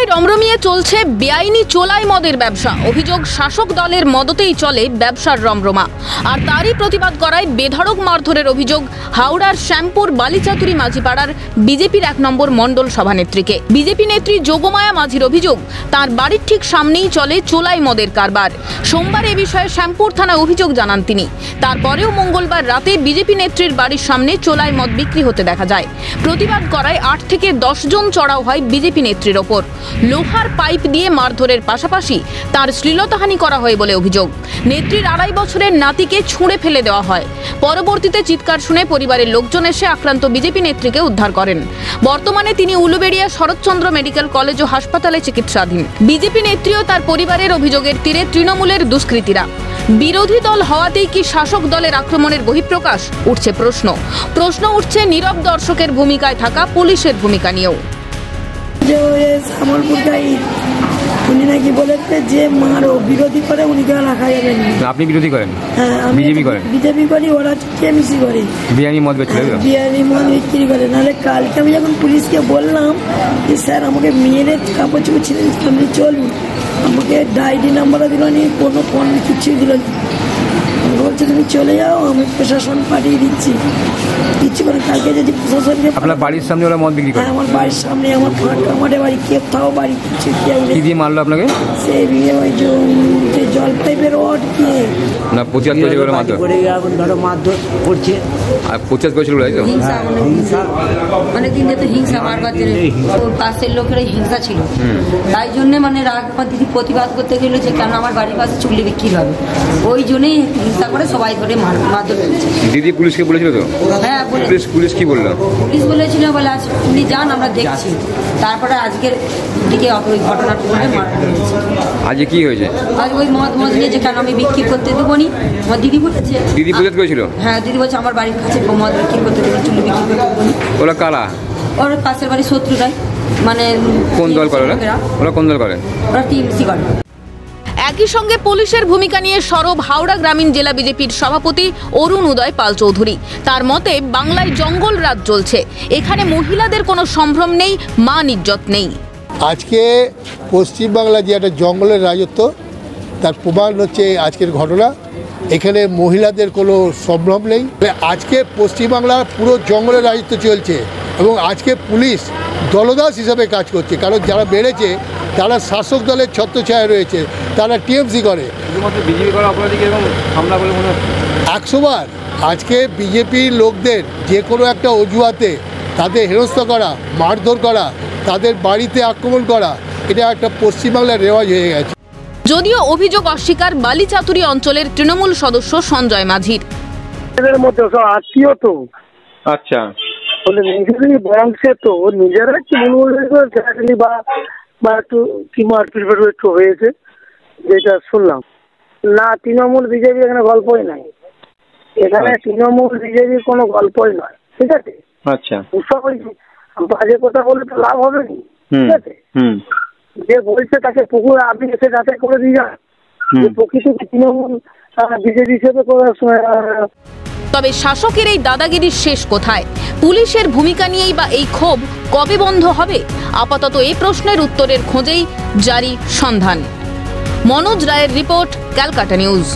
বাংলায় রমরমিয়ে চলছে বেআইনি চোলাই মদের ব্যবসা। অভিযোগ শাসক দলের মদতেই চলে ব্যবসার রমরমা। আর তারই প্রতিবাদ করায় বেধড়ক মারধরের অভিযোগ হাওড়ার শ্যামপুর বালিচাতুরি মাঝিপাড়ার বিজেপির 1 নম্বর মণ্ডল সভানেত্রীকে। বিজেপি নেত্রী যোগমায়া মাঝির অভিযোগ, তার বাড়ির ঠিক সামনেই চলে চোলাই মদের কারবার। সোমবার এ বিষয়ে শ্যামপুর থানায় অভিযোগ জানান তিনি। তারপরেও মঙ্গলবার রাতে বিজেপি নেত্রীর বাড়ির সামনে চোলাই মদ বিক্রি হতে দেখা যায়। প্রতিবাদ করায় 8 থেকে 10 জন চড়াও হয় বিজেপি নেত্রীর ওপর। লোহার পাইপ দিয়ে মারধরের পাশাপাশি তার শ্লীলতাহানি করা হয় বলে অভিযোগ। নেত্রীর 2.5 বছরের নাতিকে ছুঁড়ে ফেলে দেওয়া হয়। পরবর্তীতে চিৎকার শুনে পরিবারের লোকজন এসে আক্রান্ত বিজেপি নেত্রীকে উদ্ধার করেন। বর্তমানে তিনি উলুবেড়িয়া শরৎচন্দ্র মেডিকেল কলেজ ও হাসপাতালে চিকিৎসাধীন। বিজেপি নেত্রী ও তার পরিবারের অভিযোগের তীরে তৃণমূলের দুষ্কৃতীরা। বিরোধী দল হওয়াতেই কি শাসক দলের আক্রমণের বহিঃপ্রকাশ? উঠছে প্রশ্ন উঠছে নীরব দর্শকের ভূমিকায় থাকা পুলিশের ভূমিকা নিয়েও। উনি নাকি বলেছে যে মারো বিরোধী করে উনিকে রাখা যাবে না। আপনি বিরোধী করেন? হ্যাঁ, আমি বিজেপি করি, ওরা টিএমসি করে। বিরিয়ানি মদ বেচে বিরিয়ানি মদ বিক্রি করে। নাহলে কালকে আমি যখন পুলিশকে বললাম যে স্যার আমাকে মেয়ের কাপড় চোপড় ছিলেন, আপনি চলুন, আমাকে ডাইডি নাম্বারও দিল নি, কোনো ফোন কিছুই দিল নি। বলছে তুমি চলে যাও, আমি প্রশাসন পাঠিয়ে দিচ্ছি। কিছু করে কালকে যদি প্রশাসনকে। আপনার বাড়ির সামনে ওরা মদ বিক্রি করে? আমার বাড়ির সামনে, আমার আমাদের বাড়ি কোথাও বাড়ি কিছু। কি দিয়ে মারলো আপনাকে? সেই ওই যে জল পাইপের রড দিয়ে না 50 বছর করে মারধর করে, এখন ধরো মারধর করছে। আর 50 বছর তাই তো? মানে দিন যেতে হিংসা মারবার জন্য পাশের লোকের হিংসা ছিল, তাই জন্য মানে রাগ দিদি প্রতিবাদ করতে গেল যে কেন আমার বাড়ির পাশে চুগলি বিক্রি হবে, ওই জন্যই হিংসা করে সবাই ধরে মারধর করেছে। দিদি পুলিশকে বলেছিল তো? হ্যাঁ, পুলিশ কি বললো? পুলিশ বলেছিল বলে আজ উনি যান, আমরা দেখছি। তারপরে আজকের দিকে ওই ঘটনাটা ঘটে মারধর হয়েছে। আজকে কি হয়েছে? আজ ওই মদ নিয়েছে, কেন আমি বিক্রি করতে দেবো নি, আমার দিদি বলেছে। দিদি প্রতিবাদ করেছিল? হ্যাঁ, দিদি বলছে আমার বাড়ির কাছে মদ বিক্রি করতে দেবো, চুলি বিক্রি করতে দেবো নি। ওরা কারা? ওর পাশের বাড়ির শত্রুরাই। মানে কোন দল করে ওরা? কোন দল করে ওরা? টিএমসি করে। একই সঙ্গে পুলিশের ভূমিকা নিয়ে সরব হাওড়া গ্রামীণ জেলা বিজেপির সভাপতি অরুণ উদয় পাল চৌধুরী। তার মতে বাংলায় জঙ্গল রাজ চলছে, এখানে মহিলাদের কোনো সম্ভ্রম নেই, মান ইজ্জত নেই। আজকে পশ্চিমবাংলা যে একটা জঙ্গলের রাজত্ব, তার প্রমাণ হচ্ছে আজকের ঘটনা। এখানে মহিলাদের কোনো সম্ভ্রম নেই। আজকে পশ্চিমবাংলার পুরো জঙ্গলের রাজত্ব চলছে এবং আজকে পুলিশ দলদাস হিসাবে কাজ করছে, কারণ যারা বেড়েছে তারা শাসক দলের ছত্রছায়া রয়েছে, তারা টিএমসি করে। 100 বার আজকে বিজেপির লোকদের যে কোনো একটা অজুহাতে তাদের হেনস্থা করা, মারধর করা, তাদের বাড়িতে আক্রমণ করা, এটা একটা পশ্চিমবাংলার রেওয়াজ হয়ে গেছে। যদিও অভিযোগ অস্বীকার বালিচাতুরি অঞ্চলের তৃণমূল সদস্য সঞ্জয় মাঝির। এদের মধ্যে সব আত্মীয় তো। আচ্ছা, বলে নিজেরই বংশে তো নিজেরা কি মনে বা একটু কি মারপিট একটু হয়েছে, যেটা শুনলাম। না, তৃণমূল বিজেপি এখানে গল্পই নাই। এখানে তৃণমূল বিজেপির কোনো গল্পই নয়, ঠিক আছে? আচ্ছা, বাজে কথা বলে তো লাভ হবে না, ঠিক আছে? যে বলছে তাকে পুকুর আপনি এসে যাচাই করে দিয়ে যান যে প্রকৃত তৃণমূল বিজেপি হিসেবে। তবে শাসকের এই দাদাগিরির শেষ কোথায়? পুলিশের ভূমিকা নিয়েই বা এই ক্ষোভ কবে বন্ধ হবে? আপাতত এই প্রশ্নের উত্তরের খোঁজেই জারি সন্ধান। মনোজ রায়ের রিপোর্ট, ক্যালকাটা নিউজ।